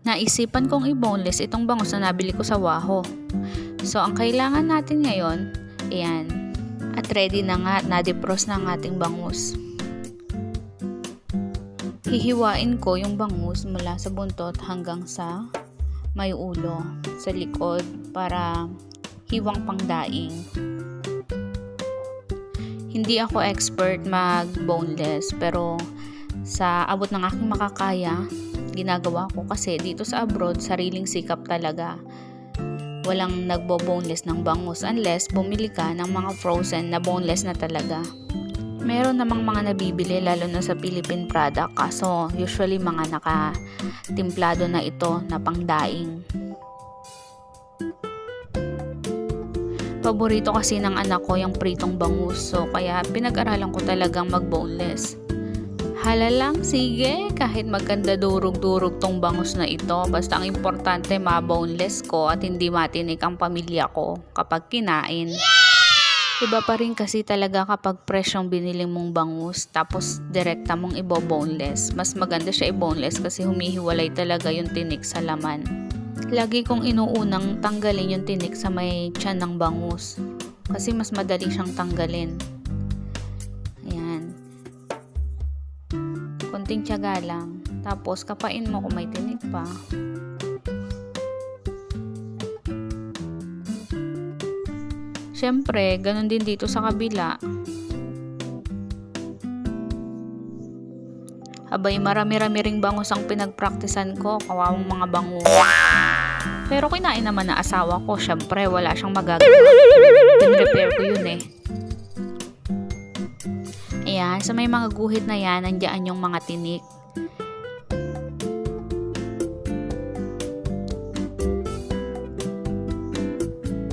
Naisipan kong i-boneless itong bangus na nabili ko sa Waho. So, ang kailangan natin ngayon, ayan, at ready na nga, na-defrost na ang ating bangus. Hihiwain ko yung bangus mula sa buntot hanggang sa may ulo, sa likod, para hiwang pangdaing. Hindi ako expert mag-boneless, pero sa abot ng aking makakaya, ginagawa ko kasi dito sa abroad, sariling sikap talaga. Walang nagbo-boneless ng bangus unless bumili ka ng mga frozen na boneless na talaga. Meron namang mga nabibili lalo na sa Philippine product, kaso usually mga nakatimplado na ito na pangdaing. Paborito kasi ng anak ko yung pritong bangus, so kaya pinag-aralan ko talagang mag-boneless. Hala lang, sige, kahit maganda durog-durog tong bangus na ito, basta ang importante ma-boneless ko at hindi matinik ang pamilya ko kapag kinain. Iba pa rin kasi talaga kapag fresh yung binili mong bangus tapos direkta mong ibo-boneless. Mas maganda siya i-boneless kasi humihiwalay talaga yung tinik sa laman. Lagi kong inuunang tanggalin yung tinik sa may tiyan ng bangus kasi mas madali siyang tanggalin. Ayan. Konting tiyaga lang. Tapos kapain mo kung may tinik pa. Siyempre, ganun din dito sa kabila. Abay, marami-rami ring bangus ang pinagpraktisan ko. Kawawang mga bangus. Pero kinain naman na asawa ko. Siyempre, wala siyang magagawa. Pin-repair ko yun eh. Ayan, sa may mga guhit na yan, nandiyan yung mga tinik.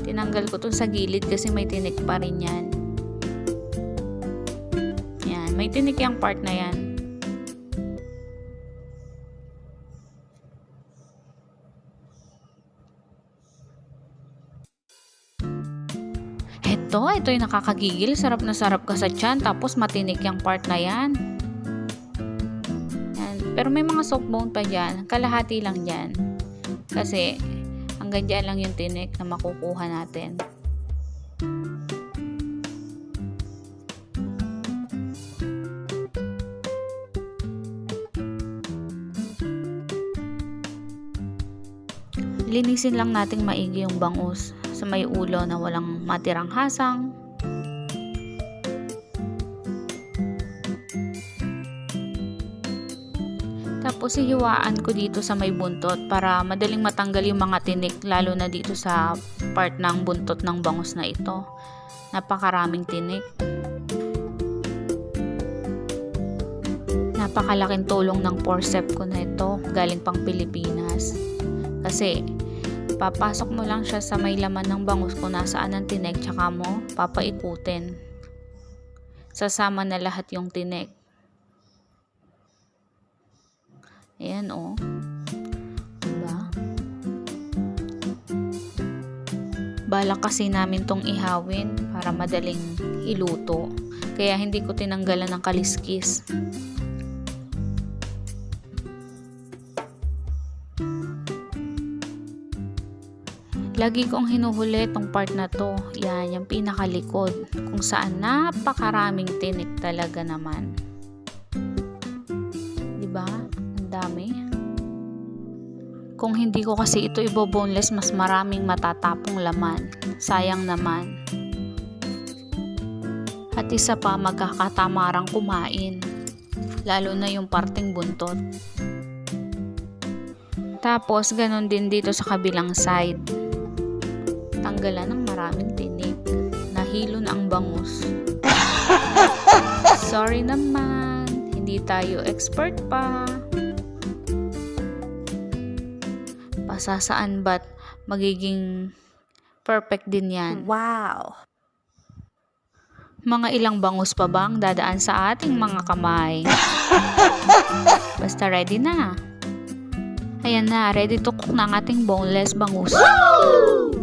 Tinanggal ko to sa gilid kasi may tinik pa rin yan. Ayan, may tinik yung part na yan. Ito yung nakakagigil. Sarap na sarap ka sa tiyan, tapos matinik yung part na yan. Yan. Pero may mga soft bone pa dyan. Kalahati lang dyan. Kasi, hanggang dyan lang yung tinik na makukuha natin. Linisin lang nating maigi yung bangus sa may ulo na walang matirang hasang. Tapos hihiwaan ko dito sa may buntot para madaling matanggal yung mga tinik, lalo na dito sa part ng buntot ng bangus na ito. Napakaraming tinik. Napakalaking tulong ng forceps ko na ito, galing pang Pilipinas. Kasi papasok mo lang siya sa may laman ng bangus kung nasaan ang tinik, tsaka mo papaikutin. Sasama na lahat yung tinik. Ayan o. Diba? Balak kasi namin tong ihawin para madaling iluto. Kaya hindi ko tinanggalan ng kaliskis. Lagi kong hinuhuli itong part na to. Yan, yung pinakalikod. Kung saan napakaraming tinik talaga naman. Diba? Ang dami. Kung hindi ko kasi ito ibo-boneless, mas maraming matatapong laman. Sayang naman. At isa pa, magkakatamarang kumain. Lalo na yung parteng buntot. Tapos, ganun din dito sa kabilang side. Tanggalan ng maraming tinik. Nahilo na ang bangus. Sorry naman, hindi tayo expert pa. Pasasaan ba't magiging perfect din yan? Wow! Mga ilang bangus pa bang dadaan sa ating mga kamay? Basta ready na. Ayan na, ready to cook na ang ating boneless bangus. Woo!